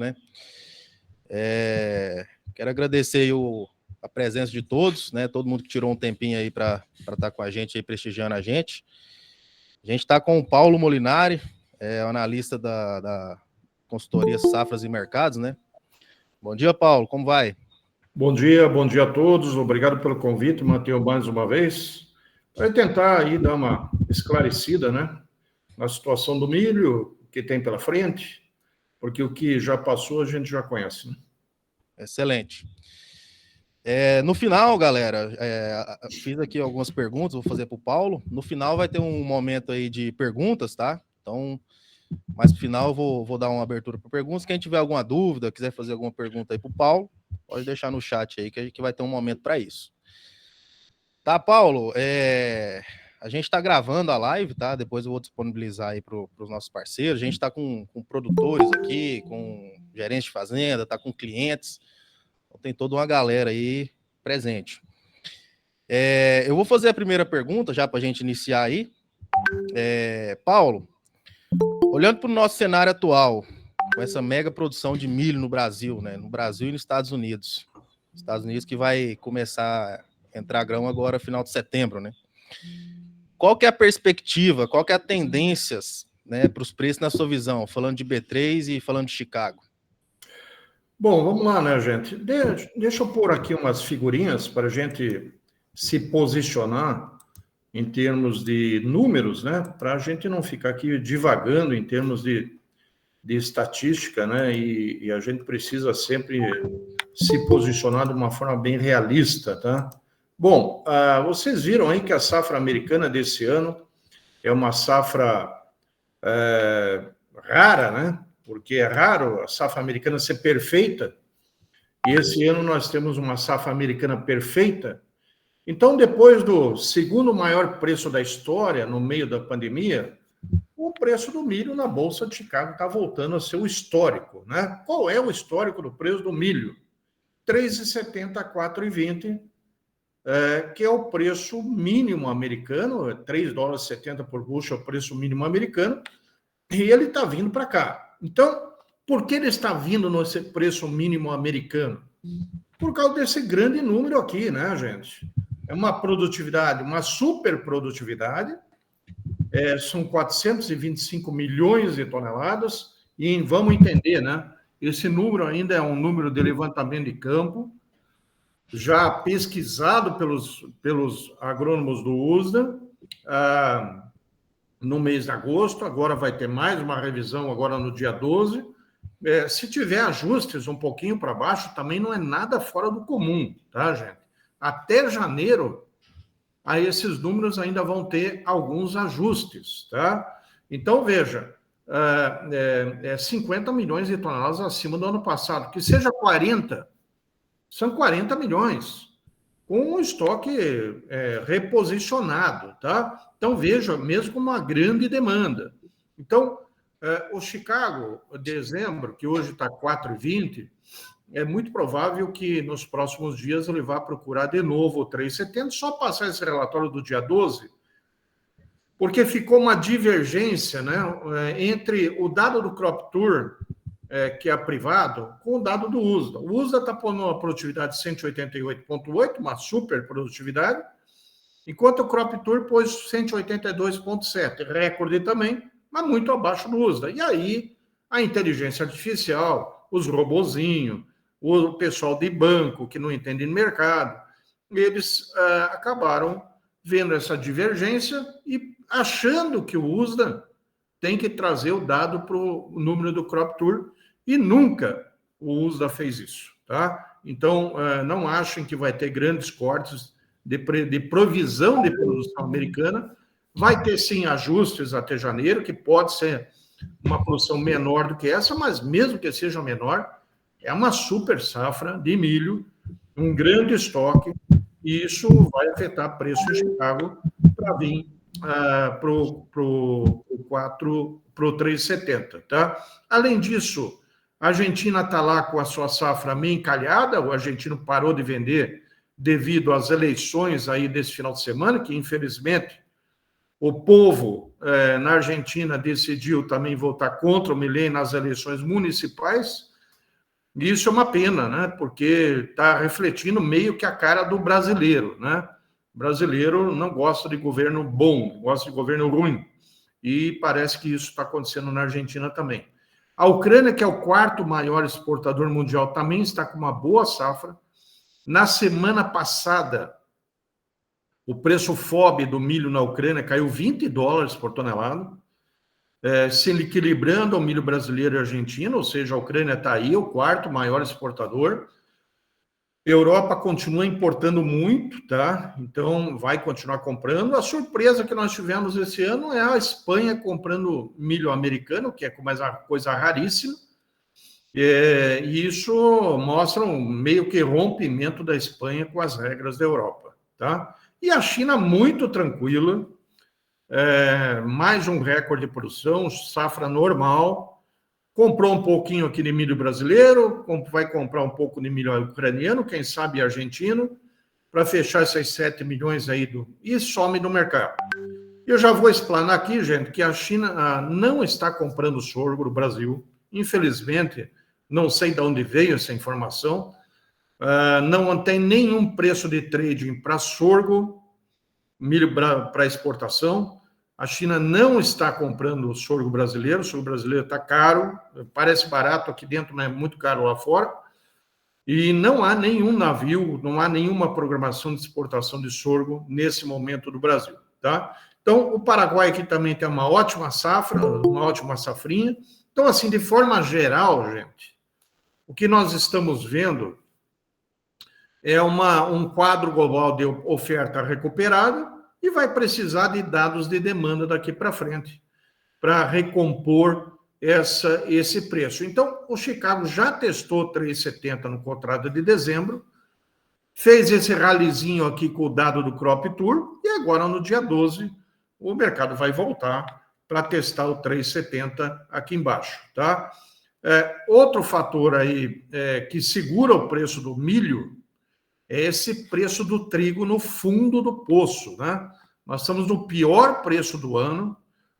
né? Quero agradecer aí a presença de todos, né? Todo mundo que tirou um tempinho aí para estar com a gente aí, prestigiando a gente. A gente está com o Paulo Molinari, analista da consultoria Safras e Mercados, né? Bom dia, Paulo, como vai? Bom dia a todos, obrigado pelo convite, Matheus, mais uma vez, para tentar aí dar uma esclarecida, né, na situação do milho, que tem pela frente, porque o que já passou a gente já conhece, né? Excelente. No final, galera, fiz aqui algumas perguntas, vou fazer para o Paulo. No final vai ter um momento aí de perguntas, tá? Então, mais no final eu vou dar uma abertura para perguntas. Quem tiver alguma dúvida, quiser fazer alguma pergunta aí para o Paulo, pode deixar no chat aí, que vai ter um momento para isso. Tá, Paulo? A gente está gravando a live, tá? Depois eu vou disponibilizar aí para os nossos parceiros. A gente está com produtores aqui, com gerentes de fazenda, tá com clientes. Então, tem toda uma galera aí presente. Eu vou fazer a primeira pergunta, já para a gente iniciar aí. Paulo, olhando para o nosso cenário atual, com essa mega produção de milho no Brasil, né? No Brasil e nos Estados Unidos. Estados Unidos que vai começar a entrar grão agora, final de setembro, né? Qual que é a perspectiva, qual que é a tendência, né, para os preços na sua visão, falando de B3 e falando de Chicago? Bom, vamos lá, né, gente? Deixa eu pôr aqui umas figurinhas para a gente se posicionar em termos de números, né? Para a gente não ficar aqui divagando em termos de estatística, né? E a gente precisa sempre se posicionar de uma forma bem realista, tá? Bom, vocês viram aí que a safra americana desse ano é uma safra rara, né? Porque é raro a safra americana ser perfeita, e esse ano nós temos uma safra americana perfeita. Então, depois do segundo maior preço da história, no meio da pandemia, o preço do milho na Bolsa de Chicago está voltando a ser o histórico, né? Qual é o histórico do preço do milho? 3,70 a 4,20, que é o preço mínimo americano, 3 dólares e 70 por bushel é o preço mínimo americano, e ele está vindo para cá. Então, por que ele está vindo nesse preço mínimo americano? Por causa desse grande número aqui, né, gente? É uma produtividade, uma super produtividade, são 425 milhões de toneladas, e vamos entender, né? Esse número ainda é um número de levantamento de campo, já pesquisado pelos agrônomos do USDA, no mês de agosto. Agora vai ter mais uma revisão, agora no dia 12. Se tiver ajustes um pouquinho para baixo, também não é nada fora do comum, tá, gente? Até janeiro, aí esses números ainda vão ter alguns ajustes, tá? Então, veja, 50 milhões de toneladas acima do ano passado. Que seja 40, são 40 milhões, com um estoque reposicionado, tá? Então, veja, mesmo com uma grande demanda. Então, o Chicago, dezembro, que hoje está 4,20, é muito provável que nos próximos dias ele vá procurar de novo o 3,70, só passar esse relatório do dia 12, porque ficou uma divergência, né, entre o dado do Crop Tour, que é privado, com o dado do USDA. O USDA está pondo uma produtividade de 188,8, uma super produtividade, enquanto o Crop Tour pôs 182,7, recorde também, mas muito abaixo do USDA. E aí, a inteligência artificial, os robozinhos, o pessoal de banco que não entende de mercado, eles acabaram vendo essa divergência e achando que o USDA tem que trazer o dado para o número do Crop Tour, e nunca o USDA fez isso, tá? Então, não achem que vai ter grandes cortes de provisão de produção americana. Vai ter, sim, ajustes até janeiro, que pode ser uma produção menor do que essa, mas mesmo que seja menor, é uma super safra de milho, um grande estoque, e isso vai afetar preço em Chicago para vir para o 3,70, tá? Além disso, a Argentina está lá com a sua safra meio encalhada, o argentino parou de vender devido às eleições aí desse final de semana, que infelizmente o povo na Argentina decidiu também votar contra o Milei nas eleições municipais, Isso é uma pena, né? Porque está refletindo meio que a cara do brasileiro, né? O brasileiro não gosta de governo bom, gosta de governo ruim. E parece que isso está acontecendo na Argentina também. A Ucrânia, que é o quarto maior exportador mundial, também está com uma boa safra. Na semana passada, o preço FOB do milho na Ucrânia caiu $20 por tonelada, se equilibrando ao milho brasileiro e argentino, ou seja, a Ucrânia está aí, o quarto maior exportador. Europa continua importando muito, tá? Então vai continuar comprando. A surpresa que nós tivemos esse ano é a Espanha comprando milho americano, que é uma coisa raríssima. E isso mostra um meio que rompimento da Espanha com as regras da Europa, tá? E a China muito tranquila, mais um recorde de produção, safra normal, comprou um pouquinho aqui de milho brasileiro, vai comprar um pouco de milho ucraniano, quem sabe argentino, para fechar essas 7 milhões aí e some do mercado. Eu já vou explanar aqui, gente, que a China não está comprando sorgo no Brasil, infelizmente, não sei de onde veio essa informação, não tem nenhum preço de trading para sorgo, milho para exportação. A China não está comprando o sorgo brasileiro está caro, parece barato aqui dentro, mas é muito caro lá fora. E não há nenhum navio, não há nenhuma programação de exportação de sorgo nesse momento do Brasil, tá? Então, o Paraguai aqui também tem uma ótima safra, uma ótima safrinha. Então, assim, de forma geral, gente, o que nós estamos vendo é um quadro global de oferta recuperada e vai precisar de dados de demanda daqui para frente para recompor esse preço. Então, o Chicago já testou 3,70 no contrato de dezembro, fez esse ralizinho aqui com o dado do Crop Tour e agora, no dia 12, o mercado vai voltar para testar o 3,70 aqui embaixo, tá? Outro fator aí que segura o preço do milho é esse preço do trigo no fundo do poço, né? Nós estamos no pior preço do ano,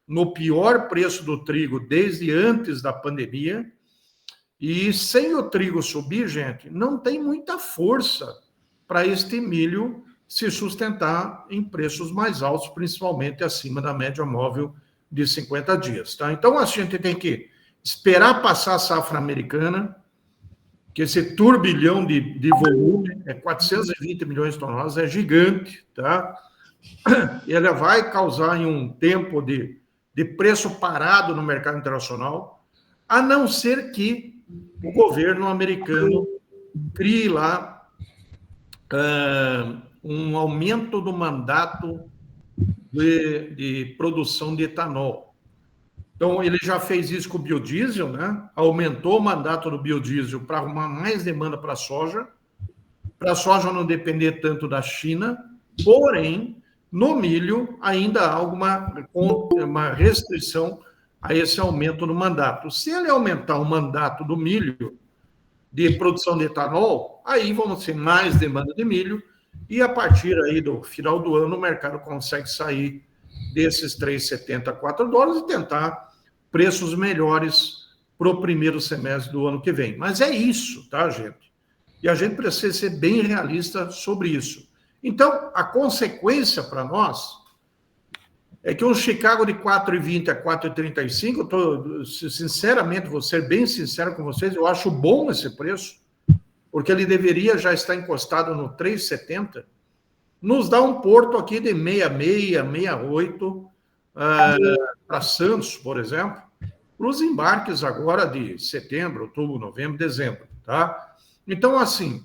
no pior preço do trigo desde antes da pandemia, e sem o trigo subir, gente, não tem muita força para este milho se sustentar em preços mais altos, principalmente acima da média móvel de 50 dias, tá? Então, a gente tem que esperar passar a safra americana, que esse turbilhão de volume, 420 milhões de toneladas, é gigante, tá? E ela vai causar em um tempo de preço parado no mercado internacional, a não ser que o governo americano crie lá um aumento do mandato de produção de etanol. Então, ele já fez isso com o biodiesel, né? Aumentou o mandato do biodiesel para arrumar mais demanda para a soja não depender tanto da China, porém, no milho ainda há uma restrição a esse aumento do mandato. Se ele aumentar o mandato do milho de produção de etanol, aí vamos ter mais demanda de milho e a partir aí do final do ano o mercado consegue sair desses $3,70 a $4 e tentar preços melhores para o primeiro semestre do ano que vem. Mas é isso, tá, gente? E a gente precisa ser bem realista sobre isso. Então, a consequência para nós é que um Chicago de 4,20 a 4,35, sinceramente, vou ser bem sincero com vocês, eu acho bom esse preço, porque ele deveria já estar encostado no 3,70, nos dá um porto aqui de 66, 68 para Santos, por exemplo, para os embarques agora de setembro, outubro, novembro, dezembro, tá? Então, assim,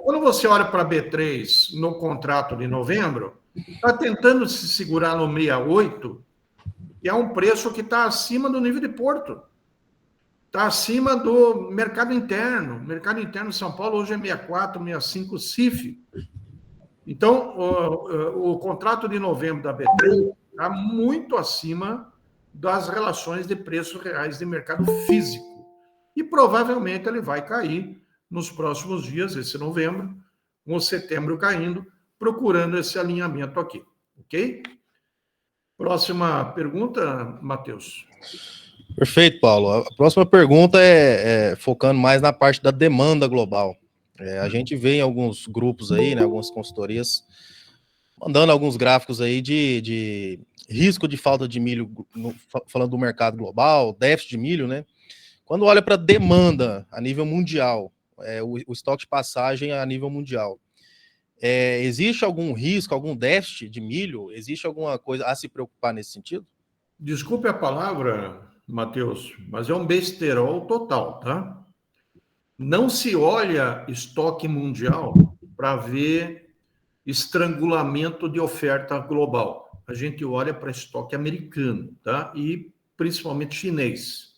quando você olha para a B3 no contrato de novembro, está tentando se segurar no 68, e é um preço que está acima do nível de porto. Está acima do mercado interno. O mercado interno de São Paulo hoje é 64, 65 CIF. Então, o contrato de novembro da B3 está muito acima das relações de preços reais de mercado físico. E provavelmente ele vai cair nos próximos dias, esse novembro, com o setembro caindo, procurando esse alinhamento aqui, ok? Próxima pergunta, Matheus. Perfeito, Paulo. A próxima pergunta é focando mais na parte da demanda global. A gente vê em alguns grupos aí, né, algumas consultorias, mandando alguns gráficos aí de risco de falta de milho, falando do mercado global, déficit de milho, né? Quando olha para demanda a nível mundial, o estoque de passagem a nível mundial, existe algum risco, algum déficit de milho? Existe alguma coisa a se preocupar nesse sentido? Desculpe a palavra, Matheus, mas é um besterol total, tá? Não se olha estoque mundial para ver estrangulamento de oferta global. A gente olha para estoque americano, tá? E principalmente chinês.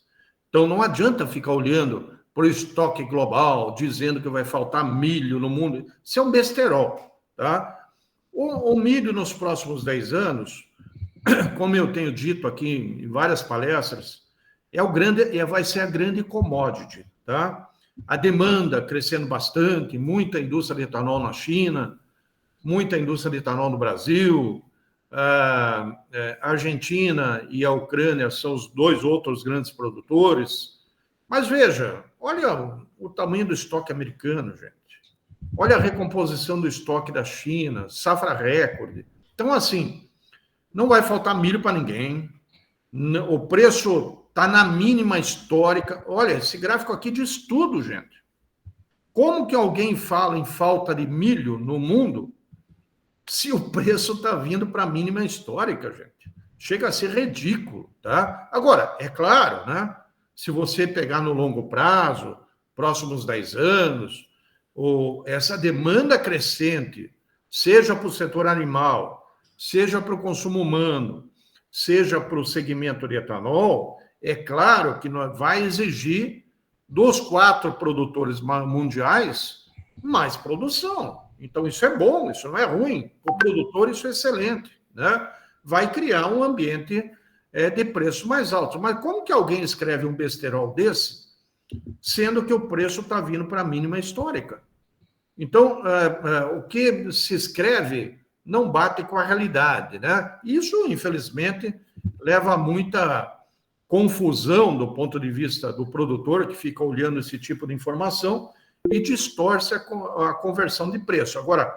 Então não adianta ficar olhando para o estoque global, dizendo que vai faltar milho no mundo. Isso é um besterol, tá? O milho nos próximos 10 anos, como eu tenho dito aqui em várias palestras, vai ser a grande commodity, tá? A demanda crescendo bastante, muita indústria de etanol na China, muita indústria de etanol no Brasil, a Argentina e a Ucrânia são os dois outros grandes produtores. Mas veja, olha o tamanho do estoque americano, gente. Olha a recomposição do estoque da China, safra recorde. Então, assim, não vai faltar milho para ninguém. O preço está na mínima histórica. Olha, esse gráfico aqui diz tudo, gente. Como que alguém fala em falta de milho no mundo se o preço está vindo para a mínima histórica, gente? Chega a ser ridículo, tá? Agora, é claro, né? Se você pegar no longo prazo, próximos 10 anos, essa demanda crescente, seja para o setor animal, seja para o consumo humano, seja para o segmento de etanol, é claro que vai exigir dos 4 produtores mundiais mais produção. Então, isso é bom, isso não é ruim. O produtor, isso é excelente, né? Vai criar um ambiente de preço mais alto. Mas como que alguém escreve um besterol desse, sendo que o preço está vindo para a mínima histórica? Então, o que se escreve não bate com a realidade, né? Isso, infelizmente, leva a muita confusão do ponto de vista do produtor, que fica olhando esse tipo de informação e distorce a conversão de preço. Agora,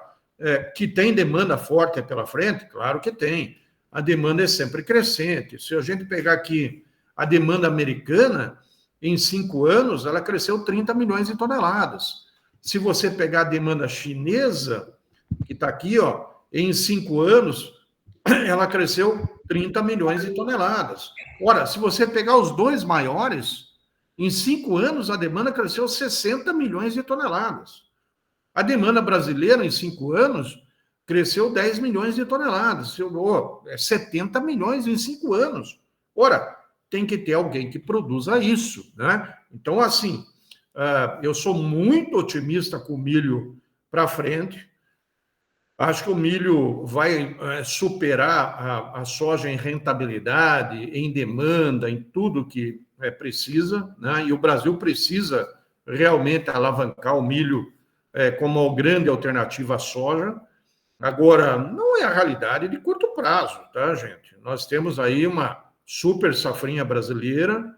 que tem demanda forte pela frente? Claro que tem. A demanda é sempre crescente. Se a gente pegar aqui a demanda americana, em 5 anos, ela cresceu 30 milhões de toneladas. Se você pegar a demanda chinesa, que está aqui, ó, em 5 anos, ela cresceu 30 milhões de toneladas. Ora, se você pegar os dois maiores, em 5 anos a demanda cresceu 60 milhões de toneladas. A demanda brasileira, em 5 anos, cresceu 10 milhões de toneladas. 70 milhões em 5 anos. Ora, tem que ter alguém que produza isso, né? Então, assim, eu sou muito otimista com o milho para frente. Acho que o milho vai superar a soja em rentabilidade, em demanda, em tudo que precisa, né? E o Brasil precisa realmente alavancar o milho como uma grande alternativa à soja. Agora, não é a realidade de curto prazo, tá, gente? Nós temos aí uma super safrinha brasileira,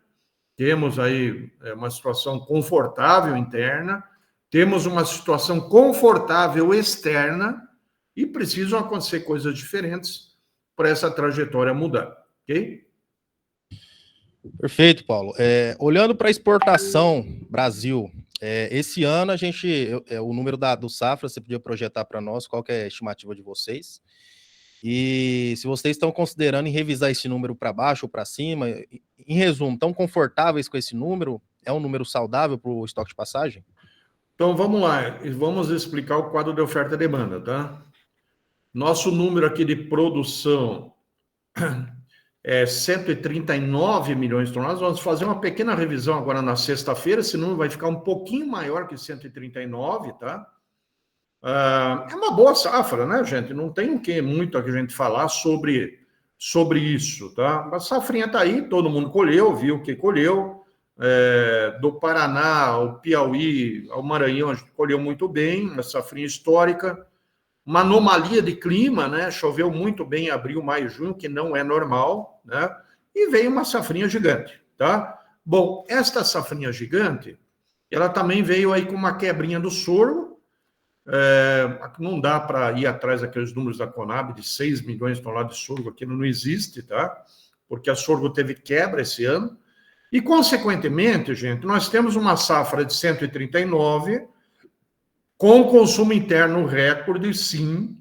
temos aí uma situação confortável interna, temos uma situação confortável externa, e precisam acontecer coisas diferentes para essa trajetória mudar, ok? Perfeito, Paulo. Olhando para a exportação Brasil, esse ano a gente, o número do Safra, você podia projetar para nós, qual que é a estimativa de vocês? E se vocês estão considerando em revisar esse número para baixo ou para cima, em resumo, estão confortáveis com esse número? É um número saudável para o estoque de passagem? Então, vamos lá. Vamos explicar o quadro de oferta e demanda, tá? Nosso número aqui de produção é 139 milhões de toneladas. Vamos fazer uma pequena revisão agora na sexta-feira, esse número vai ficar um pouquinho maior que 139, tá? É uma boa safra, né, gente? Não tem muito a gente falar sobre isso, tá? A safrinha está aí, todo mundo colheu, viu que colheu. Do Paraná, ao Piauí, ao Maranhão, a gente colheu muito bem, uma safrinha histórica. Uma anomalia de clima, né? Choveu muito bem em abril, maio, junho, que não é normal, né? E veio uma safrinha gigante, tá? Bom, esta safrinha gigante, ela também veio aí com uma quebrinha do sorgo. Não dá para ir atrás daqueles números da Conab de 6 milhões de toneladas de sorgo, aquilo não existe, tá? Porque a sorgo teve quebra esse ano. E, consequentemente, gente, nós temos uma safra de 139, com consumo interno recorde, sim.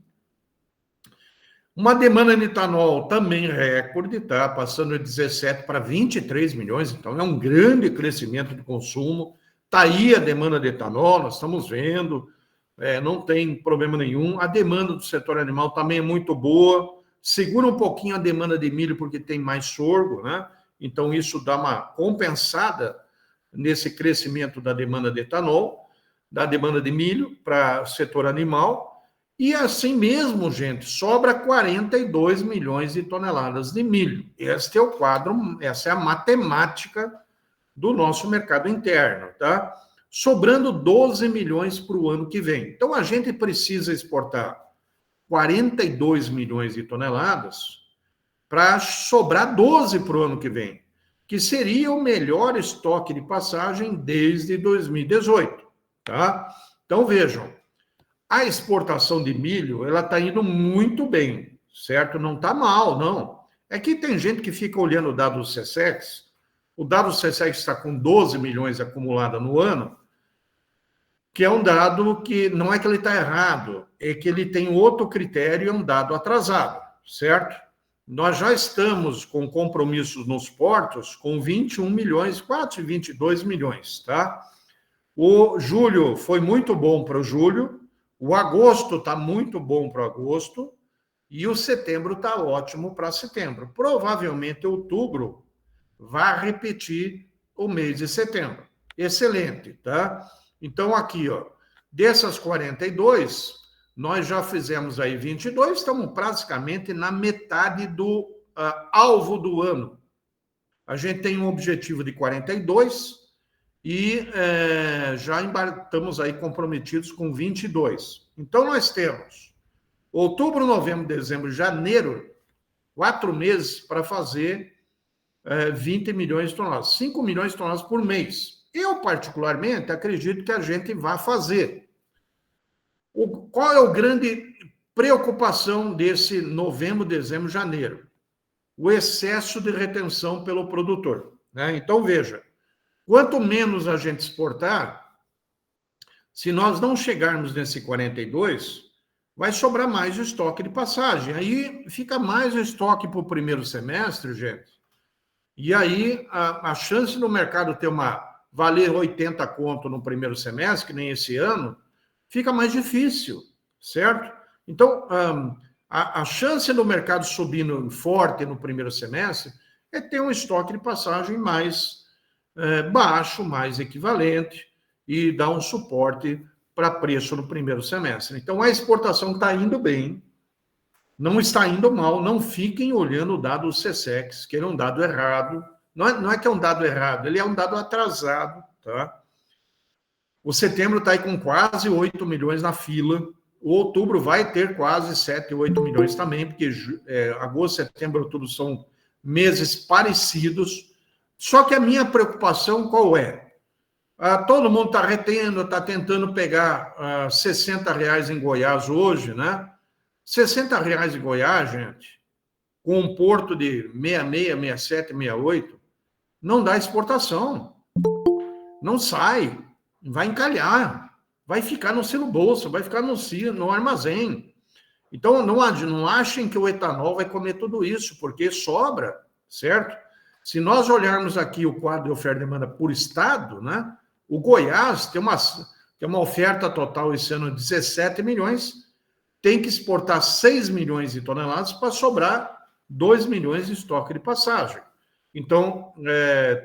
Uma demanda de etanol também recorde, tá? Passando de 17 para 23 milhões, então é um grande crescimento de consumo. Está aí a demanda de etanol, nós estamos vendo, não tem problema nenhum. A demanda do setor animal também é muito boa, segura um pouquinho a demanda de milho porque tem mais sorgo, né? Então isso dá uma compensada nesse crescimento da demanda de etanol, da demanda de milho para o setor animal. E assim mesmo, gente, sobra 42 milhões de toneladas de milho. Este é o quadro, essa é a matemática do nosso mercado interno, tá? Sobrando 12 milhões para o ano que vem. Então, a gente precisa exportar 42 milhões de toneladas para sobrar 12 para o ano que vem, que seria o melhor estoque de passagem desde 2018, tá? Então, vejam, a exportação de milho, ela está indo muito bem, certo? Não está mal, não. É que tem gente que fica olhando o dado do SECEX. O dado do SECEX está com 12 milhões acumulada no ano, que é um dado que não é que ele está errado, é que ele tem outro critério, é um dado atrasado, certo? Nós já estamos com compromissos nos portos com 21 milhões, quase 22 milhões, tá? O julho foi muito bom para o julho, o agosto está muito bom para o agosto e o setembro está ótimo para setembro. Provavelmente outubro vai repetir o mês de setembro. Excelente, tá? Então aqui, ó, dessas 42, nós já fizemos aí 22, estamos praticamente na metade do alvo do ano. A gente tem um objetivo de 42 e já estamos aí comprometidos com 22. Então, nós temos outubro, novembro, dezembro, janeiro, 4 meses para fazer 20 milhões de toneladas, 5 milhões de toneladas por mês. Eu, particularmente, acredito que a gente vai fazer. Qual é a grande preocupação desse novembro, dezembro, janeiro? O excesso de retenção pelo produtor, né? Então, veja, quanto menos a gente exportar, se nós não chegarmos nesse 42, vai sobrar mais estoque de passagem. Aí fica mais estoque para o primeiro semestre, gente. E aí a chance do mercado ter valer 80 conto no primeiro semestre, que nem esse ano, fica mais difícil, certo? Então, a chance do mercado subindo forte no primeiro semestre é ter um estoque de passagem mais baixo, mais equivalente, e dar um suporte para preço no primeiro semestre. Então, a exportação está indo bem, não está indo mal, não fiquem olhando o dado do SECEX, que ele é um dado errado. Não é que é um dado errado, ele é um dado atrasado, tá? O setembro está aí com quase 8 milhões na fila, o outubro vai ter quase 7, 8 milhões também, porque agosto, setembro, outubro são meses parecidos. Só que a minha preocupação qual é? Todo mundo está retendo, está tentando pegar R$60 em Goiás hoje, né? R$60 em Goiás, gente, com um porto de 66, 67, 68, não dá exportação. Não sai, vai encalhar, vai ficar no silo bolsa, vai ficar no armazém. Então, não achem que o etanol vai comer tudo isso, porque sobra, certo? Se nós olharmos aqui o quadro de oferta e demanda por estado, né? O Goiás tem uma oferta total esse ano de 17 milhões, tem que exportar 6 milhões de toneladas para sobrar 2 milhões de estoque de passagem. Então,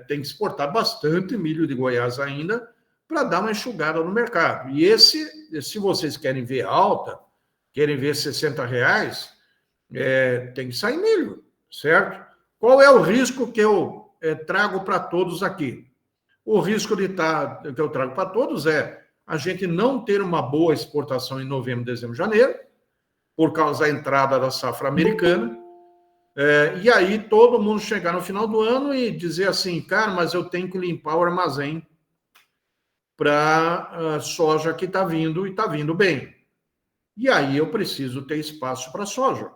tem que exportar bastante milho de Goiás ainda para dar uma enxugada no mercado. E se vocês querem ver alta, querem ver R$60, tem que sair milho, certo? Qual é o risco que eu trago para todos aqui? O risco que eu trago para todos é a gente não ter uma boa exportação em novembro, dezembro, janeiro, por causa da entrada da safra americana, E aí todo mundo chegar no final do ano e dizer assim, cara, mas eu tenho que limpar o armazém para a soja que está vindo e está vindo bem. E aí eu preciso ter espaço para soja.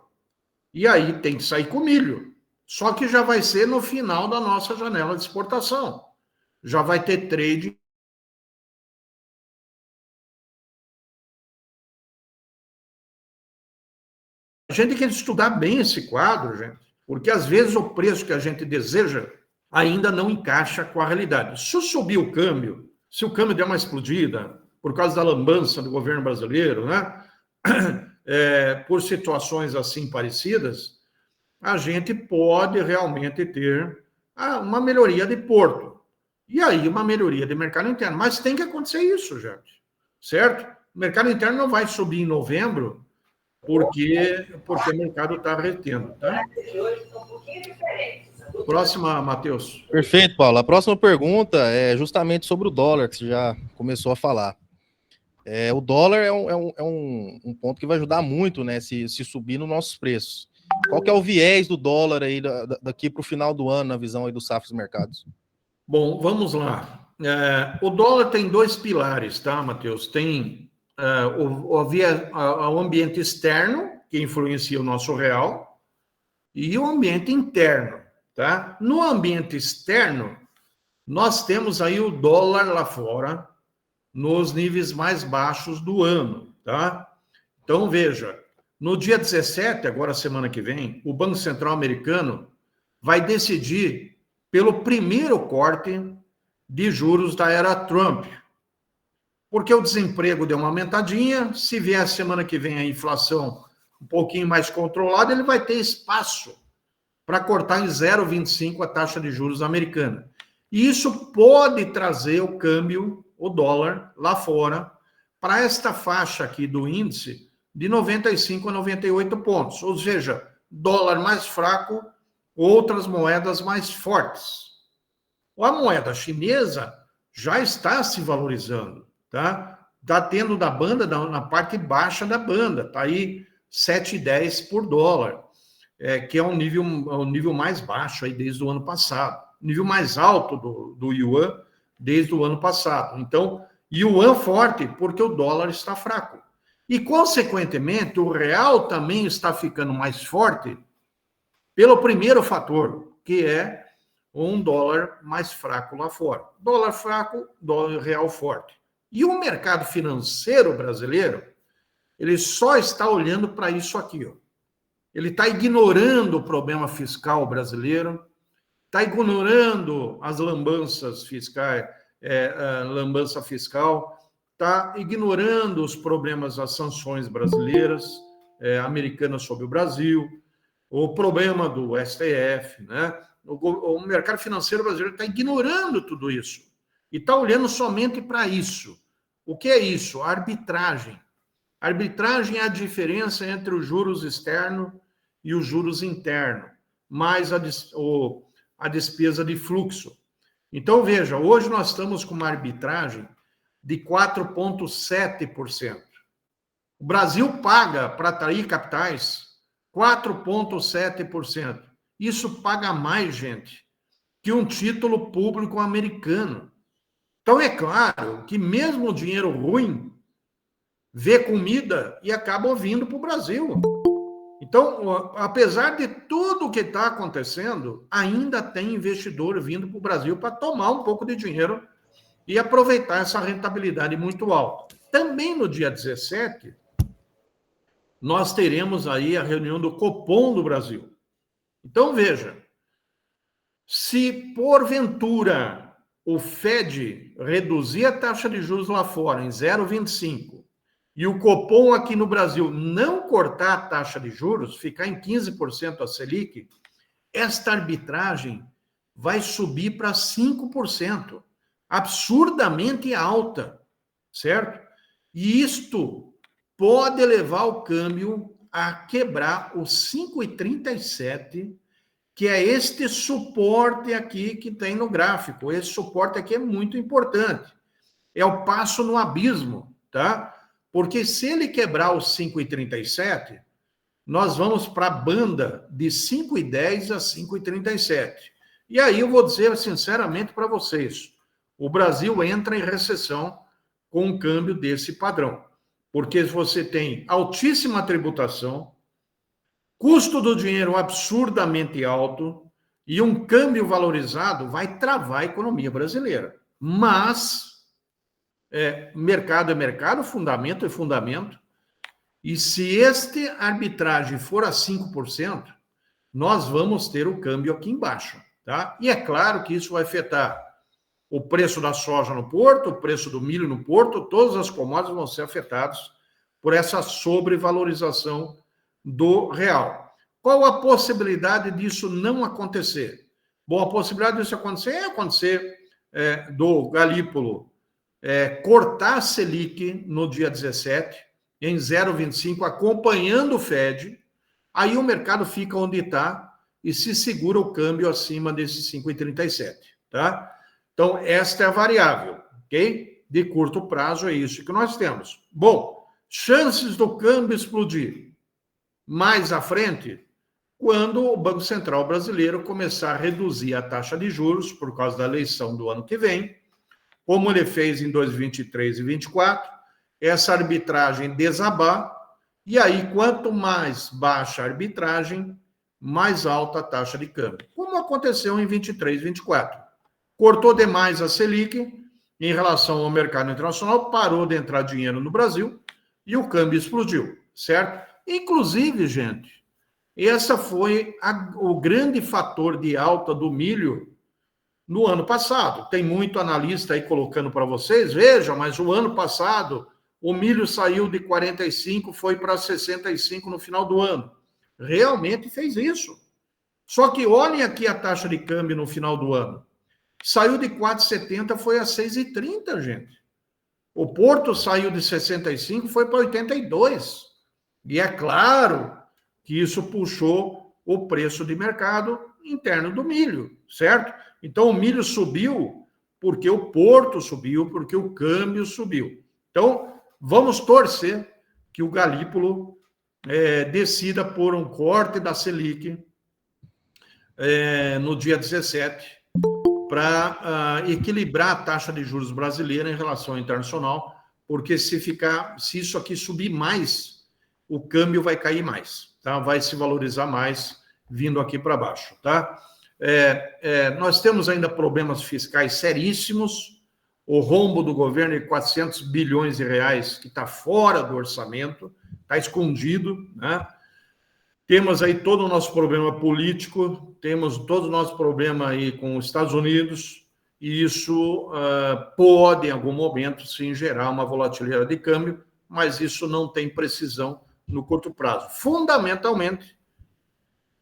E aí tem que sair com milho. Só que já vai ser no final da nossa janela de exportação. Já vai ter trade. A gente tem que estudar bem esse quadro, gente, porque às vezes o preço que a gente deseja ainda não encaixa com a realidade. Se subir o câmbio, se o câmbio der uma explodida, por causa da lambança do governo brasileiro, né? Por situações assim parecidas, a gente pode realmente ter uma melhoria de porto. E aí uma melhoria de mercado interno. Mas tem que acontecer isso, gente. Certo? O mercado interno não vai subir em novembro porque o mercado está retendo. Tá? Próxima, Matheus. Perfeito, Paulo. A próxima pergunta é justamente sobre o dólar, que você já começou a falar. O dólar é um ponto que vai ajudar muito, né, se subir nos nossos preços. Qual que é o viés do dólar aí daqui para o final do ano, na visão aí do Safra dos Mercados? Bom, vamos lá. O dólar tem dois pilares, tá, Matheus? Tem o ambiente externo, que influencia o nosso real, e o ambiente interno, tá? No ambiente externo, nós temos aí o dólar lá fora nos níveis mais baixos do ano, tá? Então, veja, no dia 17, agora semana que vem, o Banco Central americano vai decidir pelo primeiro corte de juros da era Trump. Porque o desemprego deu uma aumentadinha, se vier a semana que vem a inflação um pouquinho mais controlada, ele vai ter espaço para cortar em 0,25 a taxa de juros americana. E isso pode trazer o câmbio, o dólar, lá fora, para esta faixa aqui do índice de 95 a 98 pontos. Ou seja, dólar mais fraco, outras moedas mais fortes. A moeda chinesa já está se valorizando, tá? Está tendo da banda, na parte baixa da banda, está aí 7,10 por dólar, que é um nível mais baixo aí desde o ano passado. Nível mais alto do yuan desde o ano passado. Então, yuan forte porque o dólar está fraco. E, consequentemente, o real também está ficando mais forte pelo primeiro fator, que é um dólar mais fraco lá fora. Dólar fraco, dólar real forte. E o mercado financeiro brasileiro, ele só está olhando para isso aqui, ó. Ele está ignorando o problema fiscal brasileiro, está ignorando as lambanças fiscais, lambança fiscal, está ignorando os problemas das sanções brasileiras, americanas sobre o Brasil, o problema do STF, né? O mercado financeiro brasileiro está ignorando tudo isso e está olhando somente para isso. O que é isso? A arbitragem. A arbitragem é a diferença entre os juros externos e os juros internos, mais a despesa de fluxo. Então, veja, hoje nós estamos com uma arbitragem de 4,7%. O Brasil paga para atrair capitais 4,7%. Isso paga mais, gente, que um título público americano. Então, é claro que mesmo o dinheiro ruim vê comida e acaba vindo para o Brasil. Então, apesar de tudo o que está acontecendo, ainda tem investidor vindo para o Brasil para tomar um pouco de dinheiro e aproveitar essa rentabilidade muito alta. Também no dia 17, nós teremos aí a reunião do Copom do Brasil. Então, veja, se porventura o Fed reduzir a taxa de juros lá fora em 0,25 e o Copom aqui no Brasil não cortar a taxa de juros, ficar em 15% a Selic, esta arbitragem vai subir para 5%, absurdamente alta, certo? E isto pode levar o câmbio a quebrar os 5,37, que é este suporte aqui que tem no gráfico. Esse suporte aqui é muito importante. É o passo no abismo, tá? Porque se ele quebrar os 5,37, nós vamos para a banda de 5,10 a 5,37. E aí eu vou dizer sinceramente para vocês, o Brasil entra em recessão com um câmbio desse padrão, porque você tem altíssima tributação, custo do dinheiro absurdamente alto e um câmbio valorizado vai travar a economia brasileira. Mas mercado é mercado, fundamento é fundamento, e se este arbitragem for a 5%, nós vamos ter o câmbio aqui embaixo, tá? E é claro que isso vai afetar o preço da soja no porto, o preço do milho no porto, todas as commodities vão ser afetadas por essa sobrevalorização do real. Qual a possibilidade disso não acontecer? Bom, a possibilidade disso acontecer do Galípolo cortar a Selic no dia 17, em 0,25, acompanhando o Fed, aí o mercado fica onde está e se segura o câmbio acima desses 5,37, tá? Então, esta é a variável, ok? De curto prazo é isso que nós temos. Bom, chances do câmbio explodir mais à frente, quando o Banco Central brasileiro começar a reduzir a taxa de juros por causa da eleição do ano que vem, como ele fez em 2023 e 2024, essa arbitragem desabar, e aí quanto mais baixa a arbitragem, mais alta a taxa de câmbio. Como aconteceu em 23 e 24. Cortou demais a Selic em relação ao mercado internacional, parou de entrar dinheiro no Brasil e o câmbio explodiu, certo? Inclusive, gente, esse foi o grande fator de alta do milho no ano passado. Tem muito analista aí colocando para vocês, veja, mas o ano passado o milho saiu de 45, foi para 65 no final do ano. Realmente fez isso. Só que olhem aqui a taxa de câmbio no final do ano. Saiu de 4,70, foi a 6,30, gente. O Porto saiu de 65, foi para 82. E é claro que isso puxou o preço de mercado interno do milho, certo? Então, o milho subiu porque o Porto subiu, porque o câmbio subiu. Então, vamos torcer que o Galípolo decida por um corte da Selic no dia 17 para equilibrar a taxa de juros brasileira em relação ao internacional, porque se isso aqui subir mais, o câmbio vai cair mais, tá? Vai se valorizar mais vindo aqui para baixo, tá? Nós temos ainda problemas fiscais seríssimos, o rombo do governo de 400 bilhões de reais que está fora do orçamento, está escondido, né? Temos aí todo o nosso problema político, temos todo o nosso problema aí com os Estados Unidos, e isso pode, em algum momento, sim, gerar uma volatilidade de câmbio, mas isso não tem precisão no curto prazo. Fundamentalmente,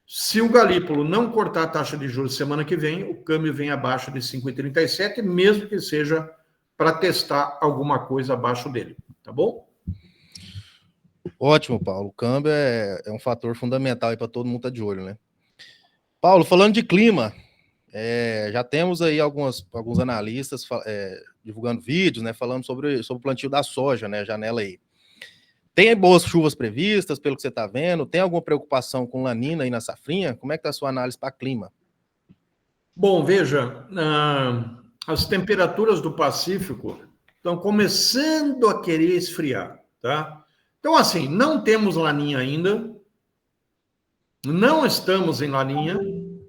se o Galípolo não cortar a taxa de juros semana que vem, o câmbio vem abaixo de 5,37, mesmo que seja para testar alguma coisa abaixo dele, tá bom? Ótimo, Paulo. O câmbio é um fator fundamental para todo mundo estar de olho, né? Paulo, falando de clima, já temos aí alguns analistas divulgando vídeos, né, falando sobre o plantio da soja, né, janela aí. Tem boas chuvas previstas, pelo que você está vendo? Tem alguma preocupação com lanina aí na safrinha? Como é que está a sua análise para clima? Bom, veja, as temperaturas do Pacífico estão começando a querer esfriar, tá? Então, assim, não temos laninha ainda, não estamos em laninha,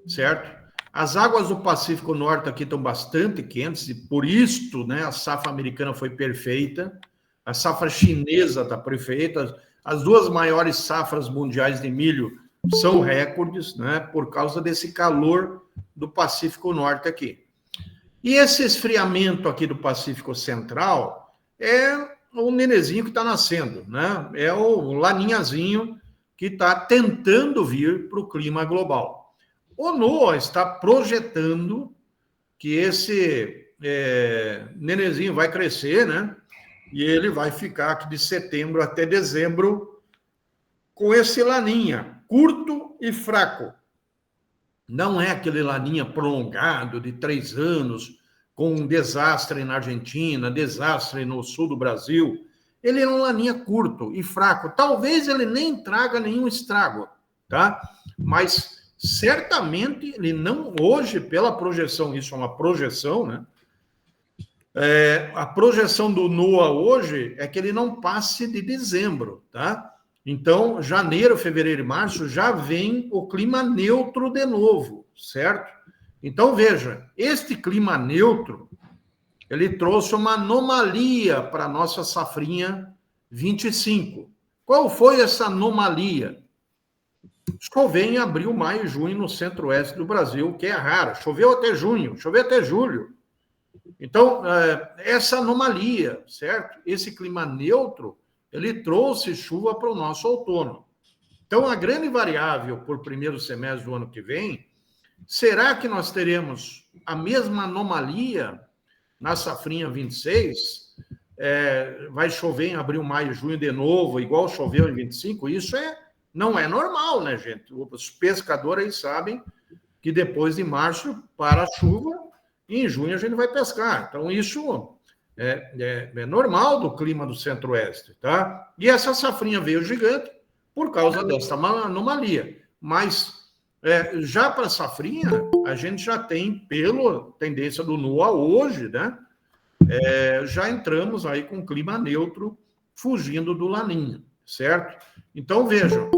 certo? As águas do Pacífico Norte aqui estão bastante quentes, e por isto, né, a safra americana foi perfeita, a safra chinesa está perfeita, as duas maiores safras mundiais de milho são recordes, né, por causa desse calor do Pacífico Norte aqui. E esse esfriamento aqui do Pacífico Central é o nenezinho que está nascendo, né? É o laninhazinho que está tentando vir para o clima global. O NOAA está projetando que esse nenezinho vai crescer, né? E ele vai ficar aqui de setembro até dezembro com esse laninha, curto e fraco. Não é aquele laninha prolongado de 3 anos, com um desastre na Argentina, desastre no sul do Brasil. ele é um laninha curto e fraco. Talvez ele nem traga nenhum estrago, tá? Mas certamente ele não, hoje, pela projeção, isso é uma projeção, né? A projeção do NOAA hoje é que ele não passe de dezembro, tá? Então, janeiro, fevereiro e março já vem o clima neutro de novo, certo? Então, veja, este clima neutro, ele trouxe uma anomalia para a nossa safrinha 25. Qual foi essa anomalia? Choveu em abril, maio e junho no centro-oeste do Brasil, que é raro. Choveu até junho, choveu até julho. Então, essa anomalia, certo? Esse clima neutro, ele trouxe chuva para o nosso outono. Então, a grande variável por primeiro semestre do ano que vem, será que nós teremos a mesma anomalia na safrinha 26? Vai chover em abril, maio e junho de novo, igual choveu em 25? Isso não é normal, né, gente? Os pescadores aí sabem que depois de março para a chuva, e em junho a gente vai pescar. Então, isso é normal do clima do centro-oeste, tá? E essa safrinha veio gigante por causa dessa anomalia. Mas, já para a safrinha, a gente já tem, pela tendência do NOAA hoje, né? Já entramos aí com clima neutro, fugindo do Laninha, certo? Então, vejam,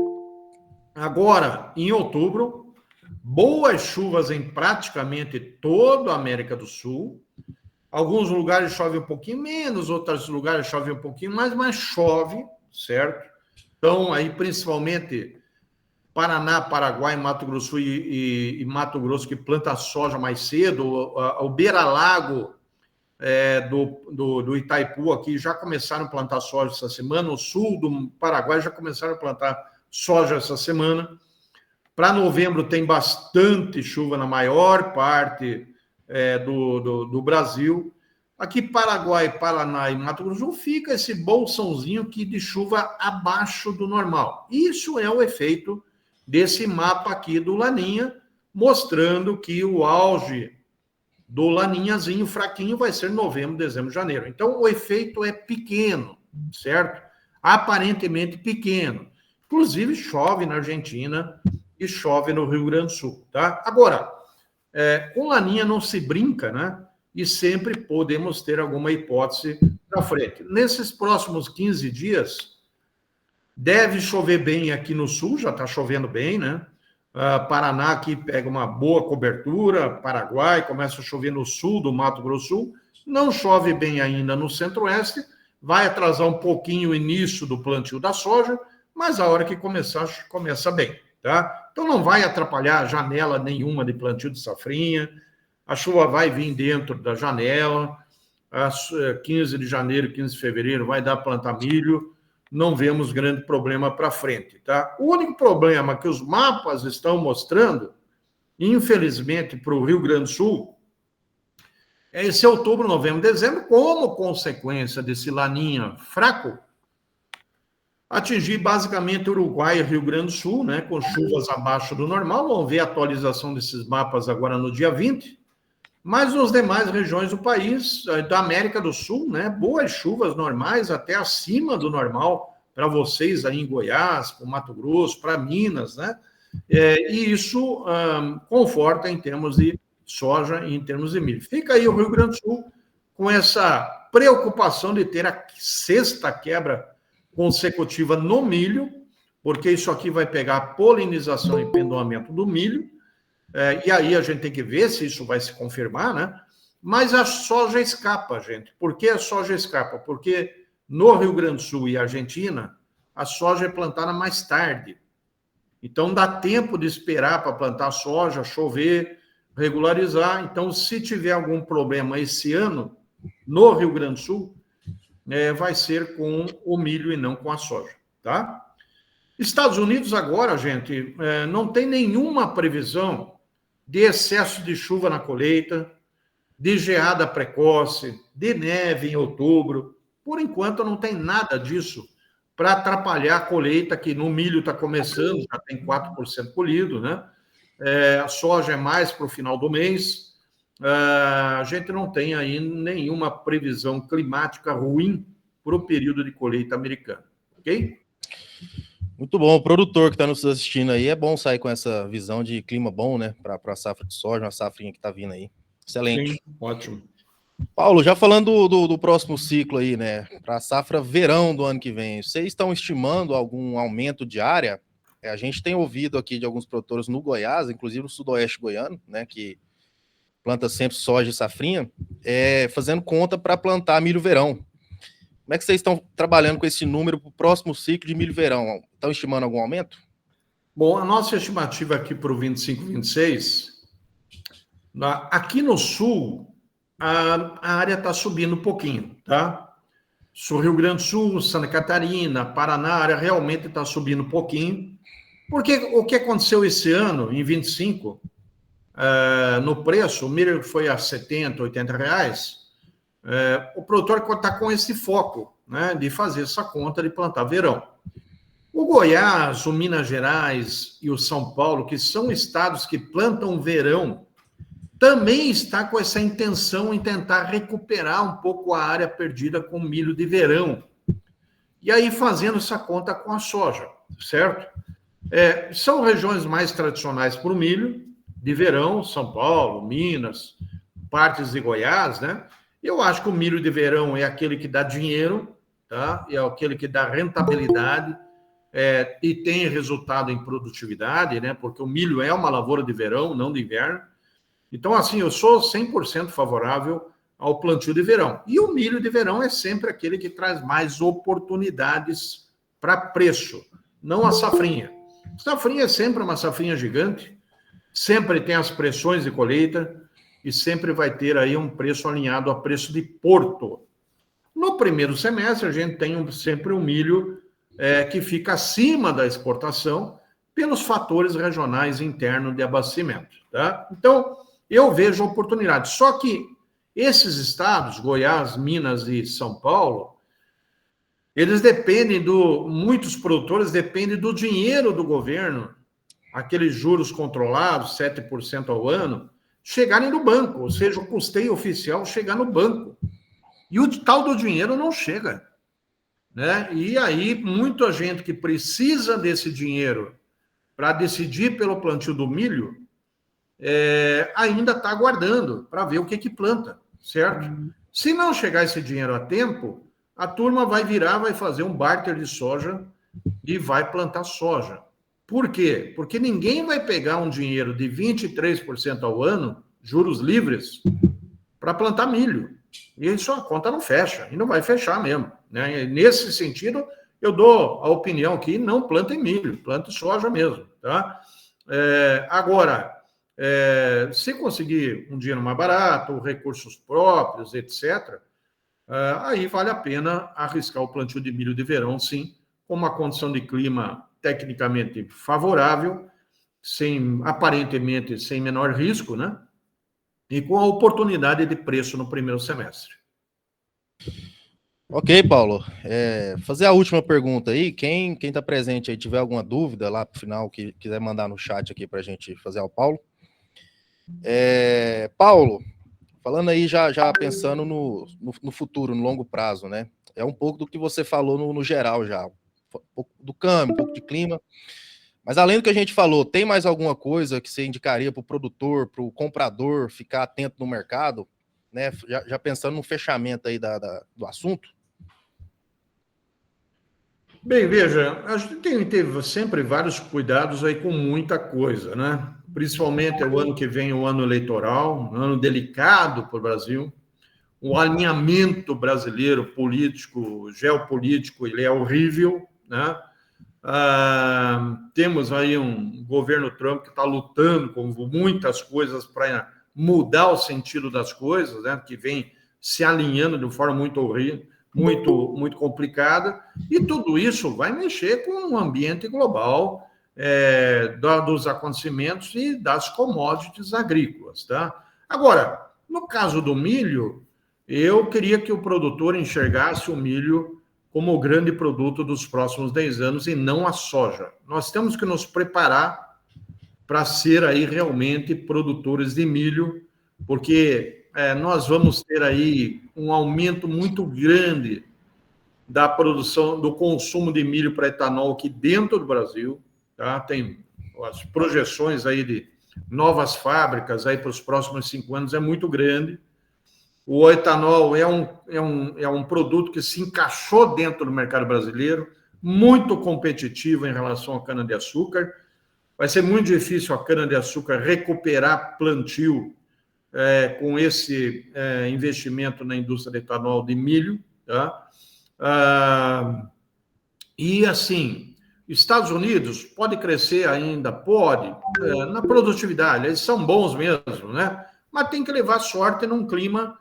agora, em outubro, boas chuvas em praticamente toda a América do Sul. Alguns lugares chove um pouquinho menos, outros lugares chove um pouquinho mais, mas chove, certo? Então, aí, principalmente, Paraná, Paraguai, Mato Grosso e Mato Grosso, que planta soja mais cedo, o beira-lago do Itaipu aqui já começaram a plantar soja essa semana, o sul do Paraguai já começaram a plantar soja essa semana. Para novembro tem bastante chuva na maior parte do Brasil. Aqui, Paraguai, Paraná e Mato Grosso, fica esse bolsãozinho aqui de chuva abaixo do normal. Isso é o efeito desse mapa aqui do Laninha, mostrando que o auge do Laninhazinho fraquinho vai ser novembro, dezembro, janeiro. Então, o efeito é pequeno, certo? Aparentemente pequeno. Inclusive, chove na Argentina e chove no Rio Grande do Sul, tá? Agora, com Laninha não se brinca, né? E sempre podemos ter alguma hipótese na frente. Nesses próximos 15 dias, deve chover bem aqui no sul, já está chovendo bem, né? Paraná aqui pega uma boa cobertura, Paraguai começa a chover no sul do Mato Grosso do Sul, não chove bem ainda no centro-oeste, vai atrasar um pouquinho o início do plantio da soja, mas a hora que começar, começa bem, tá? Então não vai atrapalhar janela nenhuma de plantio de safrinha, a chuva vai vir dentro da janela, 15 de janeiro, 15 de fevereiro vai dar plantar milho, não vemos grande problema para frente, tá? O único problema que os mapas estão mostrando, infelizmente, para o Rio Grande do Sul, é esse outubro, novembro, dezembro, como consequência desse Laninha fraco, atingir basicamente Uruguai e Rio Grande do Sul, né, com chuvas abaixo do normal. Vamos ver a atualização desses mapas agora no dia 20. Mas nas demais regiões do país, da América do Sul, né, boas chuvas normais, até acima do normal, para vocês aí em Goiás, para o Mato Grosso, para Minas, né? E isso conforta em termos de soja e em termos de milho. Fica aí o Rio Grande do Sul com essa preocupação de ter a sexta quebra consecutiva no milho, porque isso aqui vai pegar a polinização e pendoamento do milho, e aí a gente tem que ver se isso vai se confirmar, né? Mas a soja escapa, gente. Por que a soja escapa? Porque no Rio Grande do Sul e Argentina, a soja é plantada mais tarde. Então, dá tempo de esperar para plantar soja, chover, regularizar. Então, se tiver algum problema esse ano, no Rio Grande do Sul, vai ser com o milho e não com a soja, tá? Estados Unidos agora, gente, não tem nenhuma previsão de excesso de chuva na colheita, de geada precoce, de neve em outubro. Por enquanto, não tem nada disso para atrapalhar a colheita, que no milho está começando, já tem 4% colhido, né? A soja é mais para o final do mês. A gente não tem aí nenhuma previsão climática ruim para o período de colheita americano. Ok? Muito bom. O produtor que está nos assistindo aí, é bom sair com essa visão de clima bom, né? Para a safra de soja, uma safrinha que está vindo aí. Excelente. Sim, ótimo. Paulo, já falando do próximo ciclo aí, né? Para a safra verão do ano que vem, vocês estão estimando algum aumento de área? A gente tem ouvido aqui de alguns produtores no Goiás, inclusive no sudoeste goiano, né? Que planta sempre soja e safrinha, fazendo conta para plantar milho verão. Como é que vocês estão trabalhando com esse número para o próximo ciclo de milho verão? Estão estimando algum aumento? Bom, a nossa estimativa aqui para o 25-26, aqui no sul, a área está subindo um pouquinho, tá? Rio Grande do Sul, Santa Catarina, Paraná, a área realmente está subindo um pouquinho. Porque o que aconteceu esse ano, em 25, no preço, o milho foi a 70, 80 reais, o produtor está com esse foco, né, de fazer essa conta de plantar verão. O Goiás, o Minas Gerais e o São Paulo, que são estados que plantam verão, também está com essa intenção em tentar recuperar um pouco a área perdida com milho de verão. E aí fazendo essa conta com a soja, certo? São regiões mais tradicionais para o milho de verão, São Paulo, Minas, partes de Goiás, né? Eu acho que o milho de verão é aquele que dá dinheiro, tá? É aquele que dá rentabilidade, e tem resultado em produtividade, né? Porque o milho é uma lavoura de verão, não de inverno. Então, assim, eu sou 100% favorável ao plantio de verão. E o milho de verão é sempre aquele que traz mais oportunidades para preço, não a safrinha. Safrinha é sempre uma safrinha gigante, sempre tem as pressões de colheita e sempre vai ter aí um preço alinhado a preço de porto. No primeiro semestre, a gente tem sempre um milho que fica acima da exportação pelos fatores regionais internos de abastecimento, tá? Então, eu vejo oportunidade. Só que esses estados, Goiás, Minas e São Paulo, eles dependem muitos produtores dependem do dinheiro do governo, aqueles juros controlados, 7% ao ano, chegarem no banco, ou seja, o custeio oficial chegar no banco. E o tal do dinheiro não chega, né? E aí, muita gente que precisa desse dinheiro para decidir pelo plantio do milho, ainda está aguardando para ver o que planta, certo? Se não chegar esse dinheiro a tempo, a turma vai virar, vai fazer um barter de soja e vai plantar soja. Por quê? Porque ninguém vai pegar um dinheiro de 23% ao ano, juros livres, para plantar milho. E isso a conta não fecha, e não vai fechar mesmo, né? E nesse sentido, eu dou a opinião que não plantem milho, plantem soja mesmo, tá? Agora, se conseguir um dinheiro mais barato, recursos próprios, etc., aí vale a pena arriscar o plantio de milho de verão, sim, com uma condição de clima tecnicamente favorável, aparentemente sem menor risco, né? E com a oportunidade de preço no primeiro semestre. Ok, Paulo. Fazer a última pergunta aí. Quem está presente aí, tiver alguma dúvida lá para o final, que quiser mandar no chat aqui para a gente fazer ao Paulo. Paulo, falando aí já pensando no futuro, no longo prazo, né? É um pouco do que você falou no geral já. Um pouco do câmbio, um pouco de clima. Mas além do que a gente falou, tem mais alguma coisa que você indicaria para o produtor, para o comprador ficar atento no mercado, né? Já pensando no fechamento aí do assunto? Bem, veja, a gente teve sempre vários cuidados aí com muita coisa, né? Principalmente o ano que vem, o ano eleitoral, um ano delicado para o Brasil. O alinhamento brasileiro político, geopolítico, ele é horrível, né? Temos aí um governo Trump que está lutando com muitas coisas para mudar o sentido das coisas, né? Que vem se alinhando de forma muito horrível, muito complicada, e tudo isso vai mexer com o ambiente global dos acontecimentos e das commodities agrícolas, tá? Agora, no caso do milho, eu queria que o produtor enxergasse o milho como o grande produto dos próximos 10 anos e não a soja. Nós temos que nos preparar para ser aí realmente produtores de milho, porque nós vamos ter aí um aumento muito grande da produção, do consumo de milho para etanol aqui dentro do Brasil, tá? Tem as projeções aí de novas fábricas aí para os próximos 5 anos é muito grande. O etanol é um produto que se encaixou dentro do mercado brasileiro, muito competitivo em relação à cana-de-açúcar. Vai ser muito difícil a cana-de-açúcar recuperar plantio com esse investimento na indústria de etanol de milho, tá? E assim, Estados Unidos pode crescer ainda, pode, na produtividade, eles são bons mesmo, né? Mas tem que levar sorte num clima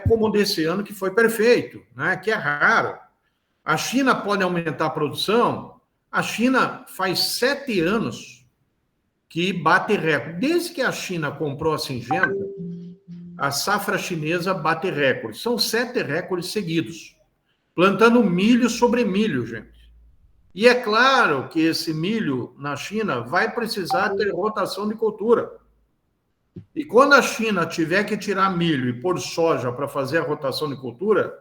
como o desse ano, que foi perfeito, né? Que é raro. A China pode aumentar a produção, a China faz 7 anos que bate recorde. Desde que a China comprou a Syngenta, a safra chinesa bate recorde. São 7 recordes seguidos, plantando milho sobre milho, gente. E é claro que esse milho na China vai precisar ter rotação de cultura. E quando a China tiver que tirar milho e pôr soja para fazer a rotação de cultura,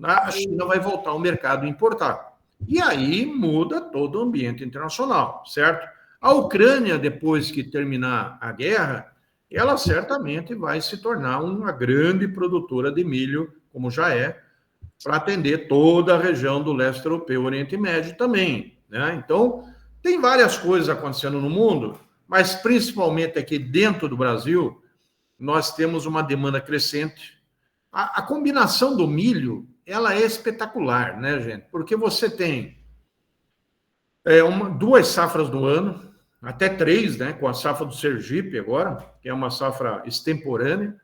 a China vai voltar ao mercado importar. E aí muda todo o ambiente internacional, certo? A Ucrânia, depois que terminar a guerra, ela certamente vai se tornar uma grande produtora de milho, como já é, para atender toda a região do leste europeu, Oriente Médio também, né? Então, tem várias coisas acontecendo no mundo, mas principalmente aqui dentro do Brasil, nós temos uma demanda crescente. A combinação do milho, ela é espetacular, né, gente? Porque você tem 2 safras no ano, até 3, né, com a safra do Sergipe agora, que é uma safra extemporânea.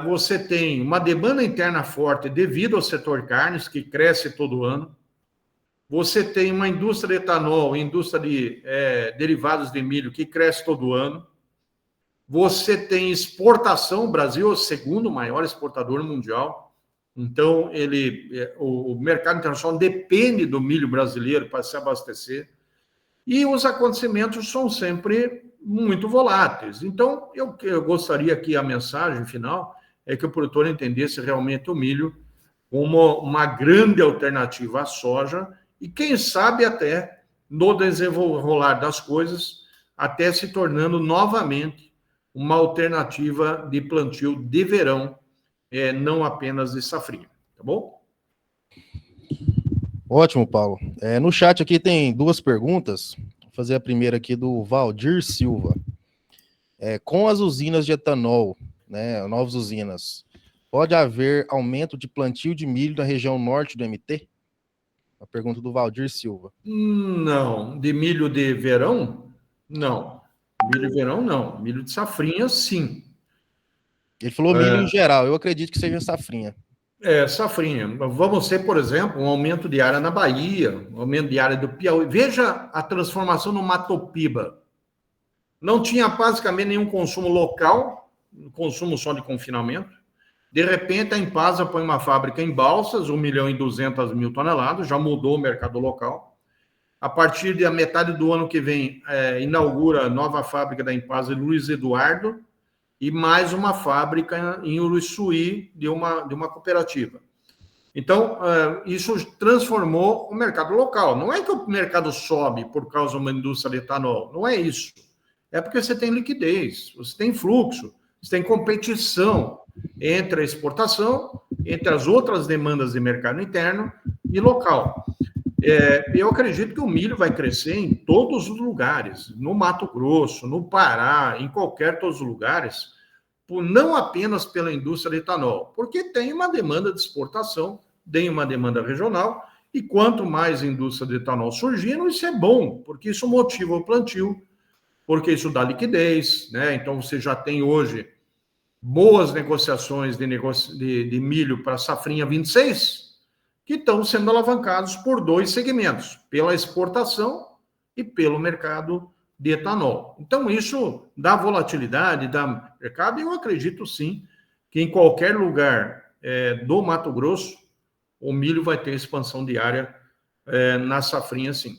Você tem uma demanda interna forte devido ao setor carnes, que cresce todo ano. Você tem uma indústria de etanol, indústria de derivados de milho, que cresce todo ano. Você tem exportação, o Brasil é o segundo maior exportador mundial. Então, o mercado internacional depende do milho brasileiro para se abastecer. E os acontecimentos são sempre muito voláteis. Então, eu gostaria que a mensagem final é que o produtor entendesse realmente o milho como uma grande alternativa à soja e, quem sabe, até no desenrolar das coisas, até se tornando novamente uma alternativa de plantio de verão, não apenas de safrinha. Tá bom? Ótimo, Paulo. No chat aqui tem 2 perguntas. Vou fazer a primeira aqui do Valdir Silva. Com as usinas de etanol, né, novas usinas, pode haver aumento de plantio de milho na região norte do MT? A pergunta do Valdir Silva. Não. De milho de verão? Não. Milho de verão, não. Milho de safrinha, sim. Ele falou milho em geral. Eu acredito que seja safrinha. Safrinha. Vamos ter, por exemplo, um aumento de área na Bahia, um aumento de área do Piauí. Veja a transformação no Mato Piba. Não tinha basicamente nenhum consumo local, consumo só de confinamento. De repente, a Impasa põe uma fábrica em Balsas, 1.200.000 toneladas, já mudou o mercado local. A partir da metade do ano que vem, inaugura a nova fábrica da Impasa Luiz Eduardo, e mais uma fábrica em Uruçuí de uma cooperativa. Então, isso transformou o mercado local. Não é que o mercado sobe por causa de uma indústria de etanol, não é isso. É porque você tem liquidez, você tem fluxo, você tem competição entre a exportação, entre as outras demandas de mercado interno e local. Eu acredito que o milho vai crescer em todos os lugares, no Mato Grosso, no Pará, em todos os lugares, não apenas pela indústria de etanol, porque tem uma demanda de exportação, tem uma demanda regional, e quanto mais indústria de etanol surgindo, isso é bom, porque isso motiva o plantio, porque isso dá liquidez, né? Então você já tem hoje boas negociações de milho para safrinha 26, que estão sendo alavancados por 2 segmentos, pela exportação e pelo mercado de etanol. Então, isso dá volatilidade, dá mercado, e eu acredito sim que em qualquer lugar do Mato Grosso, o milho vai ter expansão diária na safrinha, sim.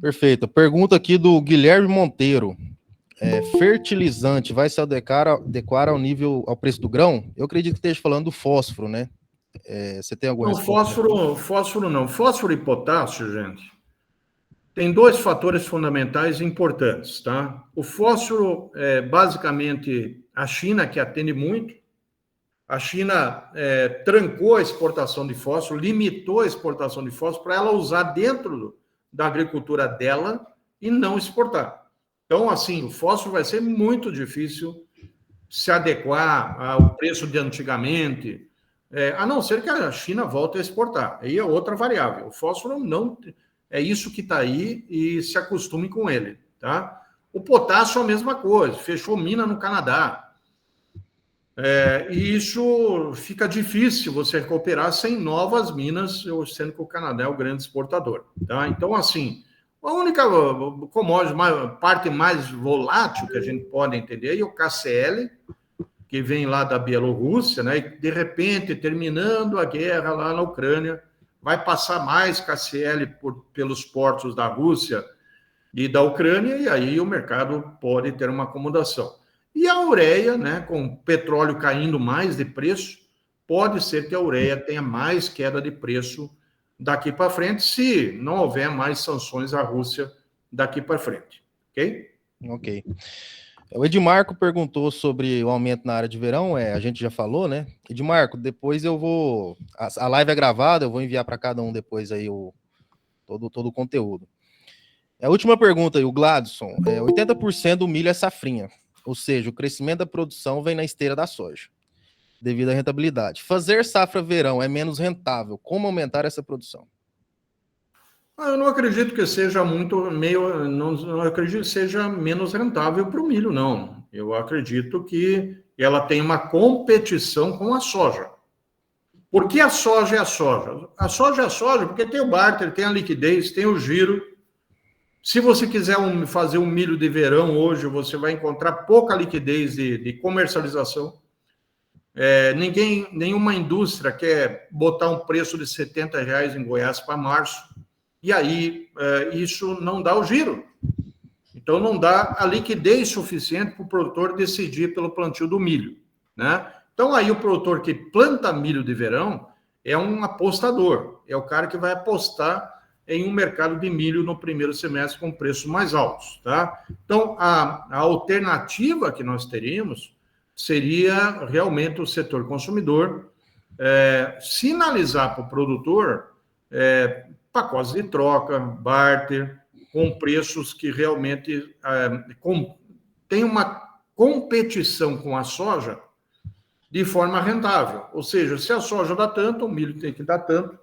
Perfeito. Pergunta aqui do Guilherme Monteiro. Fertilizante vai se adequar ao preço do grão? Eu acredito que esteja falando do fósforo, né? Você tem alguma resposta? Fósforo não. Fósforo e potássio, gente, tem 2 fatores fundamentais importantes, tá? O fósforo é basicamente a China que atende muito. A China trancou a exportação de fósforo, limitou a exportação de fósforo para ela usar dentro da agricultura dela e não exportar. Então, assim, o fósforo vai ser muito difícil se adequar ao preço de antigamente, a não ser que a China volte a exportar. Aí é outra variável. O fósforo não é isso que está aí e se acostume com ele, tá? O potássio é a mesma coisa, fechou mina no Canadá. E isso fica difícil você recuperar sem novas minas, sendo que o Canadá é o grande exportador, tá? Então, assim, a única commodity, parte mais volátil que a gente pode entender é o KCl, que vem lá da Bielorrússia, né? E de repente, terminando a guerra lá na Ucrânia, vai passar mais KCl pelos portos da Rússia e da Ucrânia, e aí o mercado pode ter uma acomodação. E a ureia, né, com o petróleo caindo mais de preço, pode ser que a ureia tenha mais queda de preço daqui para frente, se não houver mais sanções à Rússia daqui para frente. Ok? Ok. O Edmarco perguntou sobre o aumento na área de verão, a gente já falou, né? Edmarco, depois eu vou... A live é gravada, eu vou enviar para cada um depois aí todo o conteúdo. A última pergunta aí, o Gladson. 80% do milho é safrinha, ou seja, o crescimento da produção vem na esteira da soja, devido à rentabilidade. Fazer safra verão é menos rentável. Como aumentar essa produção? Eu não acredito que seja não acredito que seja menos rentável para o milho, não. Eu acredito que ela tem uma competição com a soja. Por que a soja é a soja? A soja é a soja porque tem o barter, tem a liquidez, tem o giro. Se você quiser fazer um milho de verão hoje, você vai encontrar pouca liquidez de comercialização. Nenhuma indústria quer botar um preço de R$70 em Goiás para março. E aí, isso não dá o giro. Então, não dá a liquidez suficiente para o produtor decidir pelo plantio do milho, né? Então, aí o produtor que planta milho de verão é um apostador, é o cara que vai apostar em um mercado de milho no primeiro semestre com preços mais altos, tá? Então, a alternativa que nós teríamos seria realmente o setor consumidor sinalizar para o produtor pacotes de troca, barter, com preços que realmente tem uma competição com a soja de forma rentável. Ou seja, se a soja dá tanto, o milho tem que dar tanto,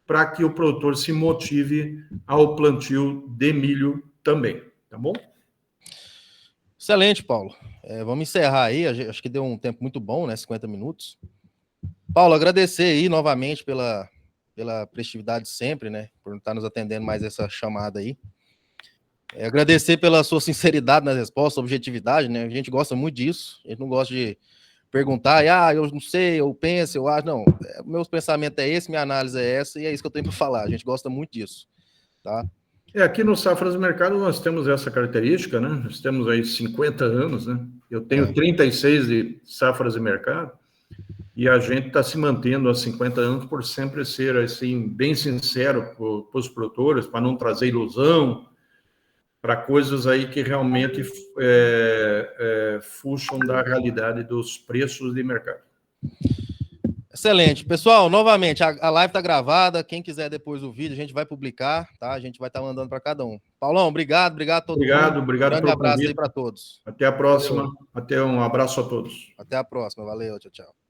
para que o produtor se motive ao plantio de milho também. Tá bom? Excelente, Paulo. Vamos encerrar aí. Acho que deu um tempo muito bom, né? 50 minutos. Paulo, agradecer aí novamente pela prestigiedade sempre, né? Por estar nos atendendo mais essa chamada aí. Agradecer pela sua sinceridade nas respostas, objetividade, né? A gente gosta muito disso. A gente não gosta de perguntar, eu não sei, eu penso, eu acho. Não, meus pensamentos é esse, minha análise é essa, e é isso que eu tenho para falar. A gente gosta muito disso, tá? Aqui no Safras Mercado nós temos essa característica, né? Nós temos aí 50 anos, né? Eu tenho 36 de Safras e Mercado, e a gente está se mantendo há 50 anos por sempre ser, assim, bem sincero para os produtores, para não trazer ilusão, para coisas aí que realmente fuxam da realidade dos preços de mercado. Excelente. Pessoal, novamente, a live está gravada. Quem quiser depois o vídeo, a gente vai publicar, tá? A gente vai estar mandando para cada um. Paulão, obrigado a todo mundo. Obrigado. Grande abraço aí para todos. Até a próxima. Valeu. Um abraço a todos. Até a próxima. Valeu, tchau, tchau.